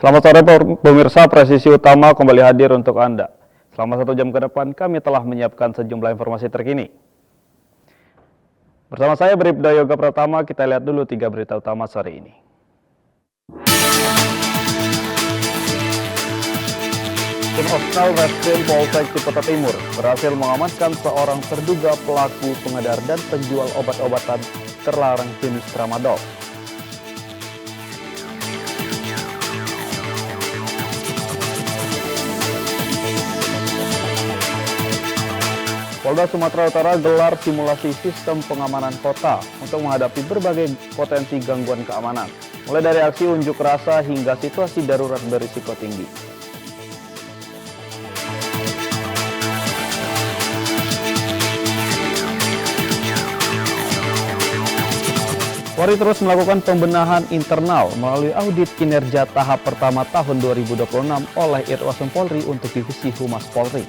Selamat sore pemirsa, Presisi Utama kembali hadir untuk Anda. Selama 1 jam ke depan kami telah menyiapkan sejumlah informasi terkini. Bersama saya Bribda Yoga Pratama, kita lihat dulu 3 berita utama sore ini. Tim Opsnal Reskrim Polsek Ciputat Timur berhasil mengamankan seorang terduga pelaku pengedar dan penjual obat-obatan terlarang jenis tramadol. Polda Sumatera Utara gelar simulasi sistem pengamanan kota untuk menghadapi berbagai potensi gangguan keamanan, mulai dari aksi unjuk rasa hingga situasi darurat berisiko tinggi. Polri terus melakukan pembenahan internal melalui audit kinerja tahap pertama tahun 2026 oleh Irwasum Polri untuk Divisi Humas Polri.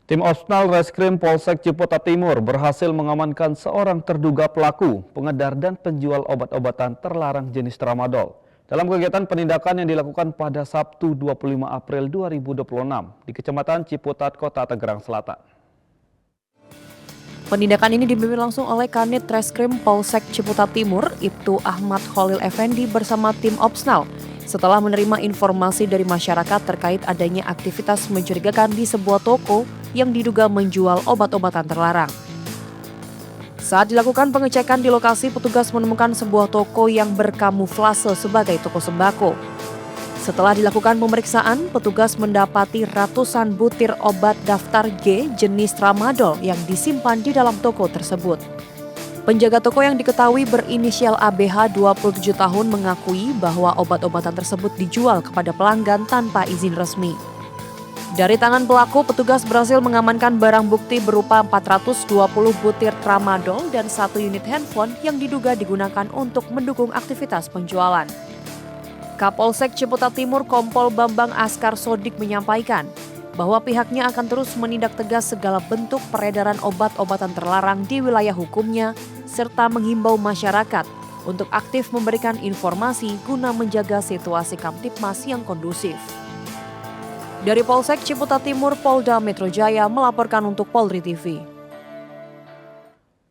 Tim Opsnal Reskrim Polsek Ciputat Timur berhasil mengamankan seorang terduga pelaku pengedar dan penjual obat-obatan terlarang jenis tramadol dalam kegiatan penindakan yang dilakukan pada Sabtu 25 April 2026 di Kecamatan Ciputat, Kota Tangerang Selatan. Penindakan ini dipimpin langsung oleh Kanit Reskrim Polsek Ciputat Timur, Ibtu Ahmad Khalil Effendi bersama tim Opsnal setelah menerima informasi dari masyarakat terkait adanya aktivitas mencurigakan di sebuah toko yang diduga menjual obat-obatan terlarang. Saat dilakukan pengecekan di lokasi, petugas menemukan sebuah toko yang berkamuflase sebagai toko sembako. Setelah dilakukan pemeriksaan, petugas mendapati ratusan butir obat daftar G jenis tramadol yang disimpan di dalam toko tersebut. Penjaga toko yang diketahui berinisial ABH 27 tahun mengakui bahwa obat-obatan tersebut dijual kepada pelanggan tanpa izin resmi. Dari tangan pelaku, petugas berhasil mengamankan barang bukti berupa 420 butir tramadol dan 1 unit handphone yang diduga digunakan untuk mendukung aktivitas penjualan. Kapolsek Ciputat Timur Kompol Bambang Askar Sodik menyampaikan bahwa pihaknya akan terus menindak tegas segala bentuk peredaran obat-obatan terlarang di wilayah hukumnya, serta menghimbau masyarakat untuk aktif memberikan informasi guna menjaga situasi Kamtibmas yang kondusif. Dari Polsek Ciputat Timur, Polda Metro Jaya melaporkan untuk Polri TV.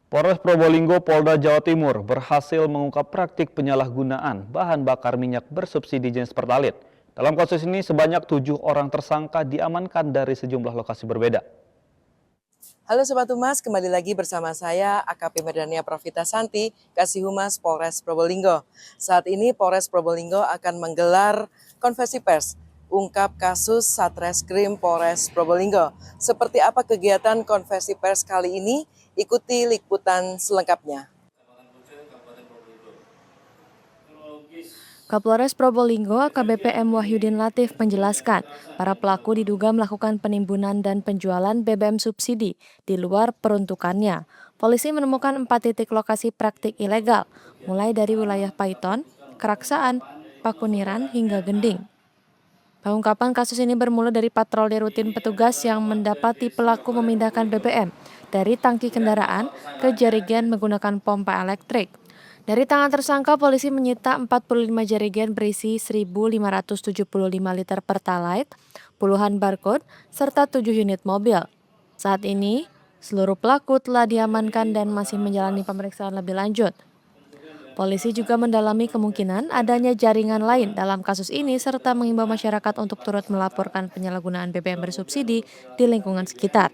Polres Probolinggo, Polda Jawa Timur berhasil mengungkap praktik penyalahgunaan bahan bakar minyak bersubsidi jenis Pertalite. Dalam kasus ini sebanyak 7 orang tersangka diamankan dari sejumlah lokasi berbeda. Halo Sobat Humas, kembali lagi bersama saya AKP Merdania Profita Santi, Kasih Humas Polres Probolinggo. Saat ini Polres Probolinggo akan menggelar konferensi pers ungkap kasus Satreskrim Polres Probolinggo. Seperti apa kegiatan konferensi pers kali ini? Ikuti liputan selengkapnya. Kapolres Probolinggo AKBP M. Wahyudin Latif menjelaskan, para pelaku diduga melakukan penimbunan dan penjualan BBM subsidi di luar peruntukannya. Polisi menemukan 4 titik lokasi praktik ilegal, mulai dari wilayah Paiton, Keraksaan, Pakuniran, hingga Gending. Pengungkapan kasus ini bermula dari patroli rutin petugas yang mendapati pelaku memindahkan BBM dari tangki kendaraan ke jerigen menggunakan pompa elektrik. Dari tangan tersangka, polisi menyita 45 jerigen berisi 1.575 liter Pertalite, puluhan barcode, serta 7 unit mobil. Saat ini, seluruh pelaku telah diamankan dan masih menjalani pemeriksaan lebih lanjut. Polisi juga mendalami kemungkinan adanya jaringan lain dalam kasus ini serta mengimbau masyarakat untuk turut melaporkan penyalahgunaan BBM bersubsidi di lingkungan sekitar.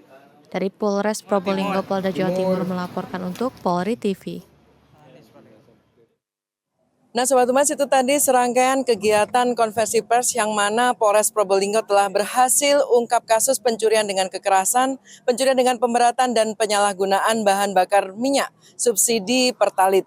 Dari Polres Probolinggo, Polda Jawa Timur melaporkan untuk Polri TV. Nah Sobat Humas, itu tadi serangkaian kegiatan konversi pers yang mana Polres Probolinggo telah berhasil ungkap kasus pencurian dengan kekerasan, pencurian dengan pemberatan dan penyalahgunaan bahan bakar minyak subsidi Pertalite.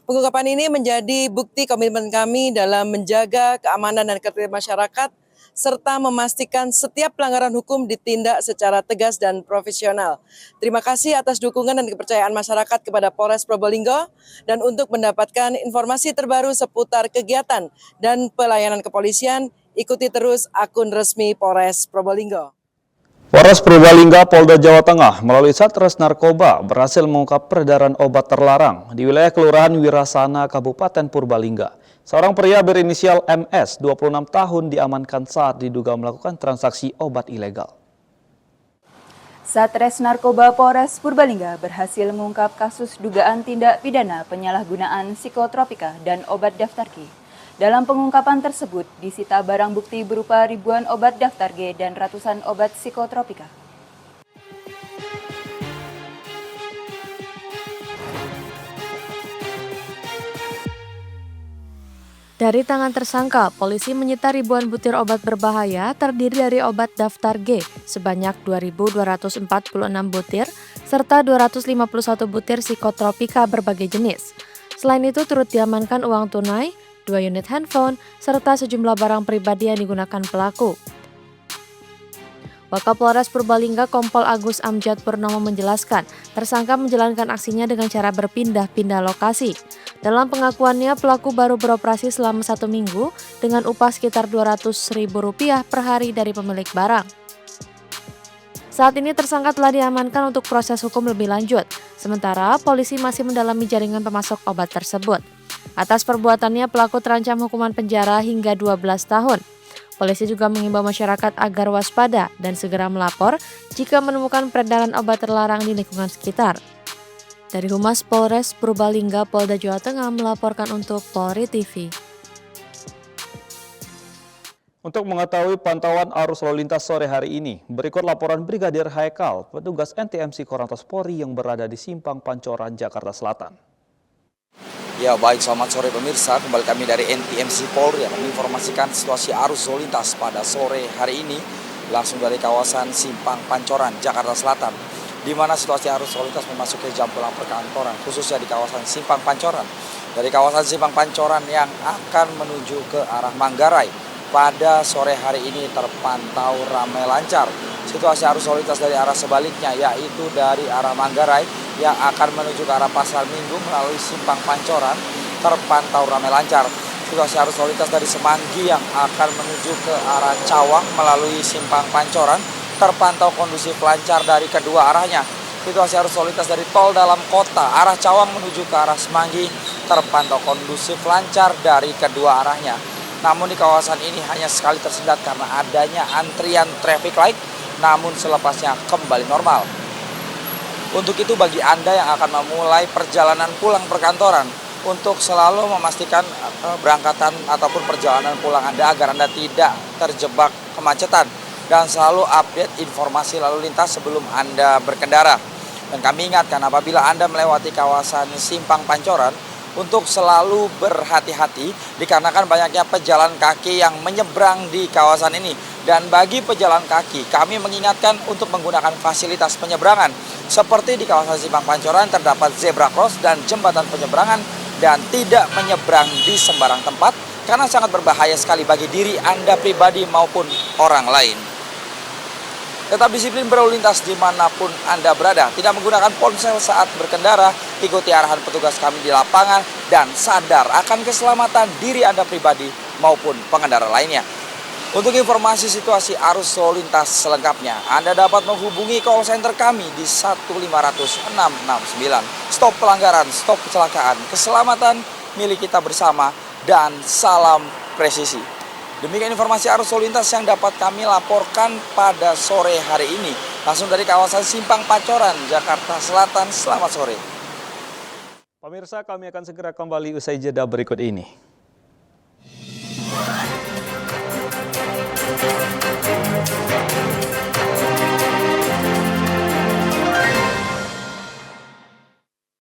Pengungkapan ini menjadi bukti komitmen kami dalam menjaga keamanan dan ketertiban masyarakat serta memastikan setiap pelanggaran hukum ditindak secara tegas dan profesional. Terima kasih atas dukungan dan kepercayaan masyarakat kepada Polres Probolinggo, dan untuk mendapatkan informasi terbaru seputar kegiatan dan pelayanan kepolisian, ikuti terus akun resmi Polres Probolinggo. Polres Purbalingga, Polda Jawa Tengah melalui Satres Narkoba berhasil mengungkap peredaran obat terlarang di wilayah Kelurahan Wirasana, Kabupaten Purbalingga. Seorang pria berinisial MS, 26 tahun, diamankan saat diduga melakukan transaksi obat ilegal. Satres Narkoba Polres Purbalingga berhasil mengungkap kasus dugaan tindak pidana penyalahgunaan psikotropika dan obat daftar G. Dalam pengungkapan tersebut, disita barang bukti berupa ribuan obat daftar G dan ratusan obat psikotropika. Dari tangan tersangka, polisi menyita ribuan butir obat berbahaya terdiri dari obat daftar G sebanyak 2.246 butir serta 251 butir psikotropika berbagai jenis. Selain itu turut diamankan uang tunai, 2 unit handphone, serta sejumlah barang pribadi yang digunakan pelaku. Wakapolres Purbalingga Kompol Agus Amjad Purnomo menjelaskan, tersangka menjalankan aksinya dengan cara berpindah-pindah lokasi. Dalam pengakuannya, pelaku baru beroperasi selama 1 minggu dengan upah sekitar Rp200.000 per hari dari pemilik barang. Saat ini tersangka telah diamankan untuk proses hukum lebih lanjut, sementara polisi masih mendalami jaringan pemasok obat tersebut. Atas perbuatannya, pelaku terancam hukuman penjara hingga 12 tahun. Polisi juga mengimbau masyarakat agar waspada dan segera melapor jika menemukan peredaran obat terlarang di lingkungan sekitar. Dari Humas Polres Purbalingga, Polda Jawa Tengah melaporkan untuk Polri TV. Untuk mengetahui pantauan arus lalu lintas sore hari ini, berikut laporan Brigadir Haikal, petugas NTMC Korlantas Polri yang berada di Simpang Pancoran, Jakarta Selatan. Ya baik, selamat sore pemirsa, kembali kami dari NTMC Polri yang menginformasikan situasi arus lalu lintas pada sore hari ini langsung dari kawasan Simpang Pancoran, Jakarta Selatan, di mana situasi arus lalu lintas memasuki jam pulang perkantoran, khususnya di kawasan Simpang Pancoran. Dari kawasan Simpang Pancoran yang akan menuju ke arah Manggarai, pada sore hari ini terpantau ramai lancar. Situasi arus lalu lintas dari arah sebaliknya, yaitu dari arah Manggarai yang akan menuju ke arah Pasar Minggu melalui Simpang Pancoran, terpantau ramai lancar. Situasi arus lalu lintas dari Semanggi yang akan menuju ke arah Cawang melalui Simpang Pancoran, terpantau kondusif lancar dari kedua arahnya. Situasi arus lalu lintas dari tol dalam kota arah Cawang menuju ke arah Semanggi, terpantau kondusif lancar dari kedua arahnya. Namun di kawasan ini hanya sekali tersendat karena adanya antrian traffic light, namun selepasnya kembali normal. Untuk itu bagi Anda yang akan memulai perjalanan pulang perkantoran, untuk selalu memastikan berangkatan ataupun perjalanan pulang Anda agar Anda tidak terjebak kemacetan dan selalu update informasi lalu lintas sebelum Anda berkendara. Dan kami ingatkan apabila Anda melewati kawasan Simpang Pancoran, untuk selalu berhati-hati dikarenakan banyaknya pejalan kaki yang menyeberang di kawasan ini. Dan bagi pejalan kaki, kami mengingatkan untuk menggunakan fasilitas penyeberangan. Seperti di kawasan Simpang Pancoran terdapat zebra cross dan jembatan penyeberangan, dan tidak menyeberang di sembarang tempat karena sangat berbahaya sekali bagi diri Anda pribadi maupun orang lain. Tetap disiplin berlalu lintas dimanapun Anda berada, tidak menggunakan ponsel saat berkendara, ikuti arahan petugas kami di lapangan, dan sadar akan keselamatan diri Anda pribadi maupun pengendara lainnya. Untuk informasi situasi arus lalu lintas selengkapnya, Anda dapat menghubungi call center kami di 1500669. Stop pelanggaran, stop kecelakaan, keselamatan milik kita bersama, dan salam presisi. Demikian informasi arus lalu lintas yang dapat kami laporkan pada sore hari ini. Langsung dari kawasan Simpang Pancoran, Jakarta Selatan, selamat sore. Pemirsa, kami akan segera kembali usai jeda berikut ini.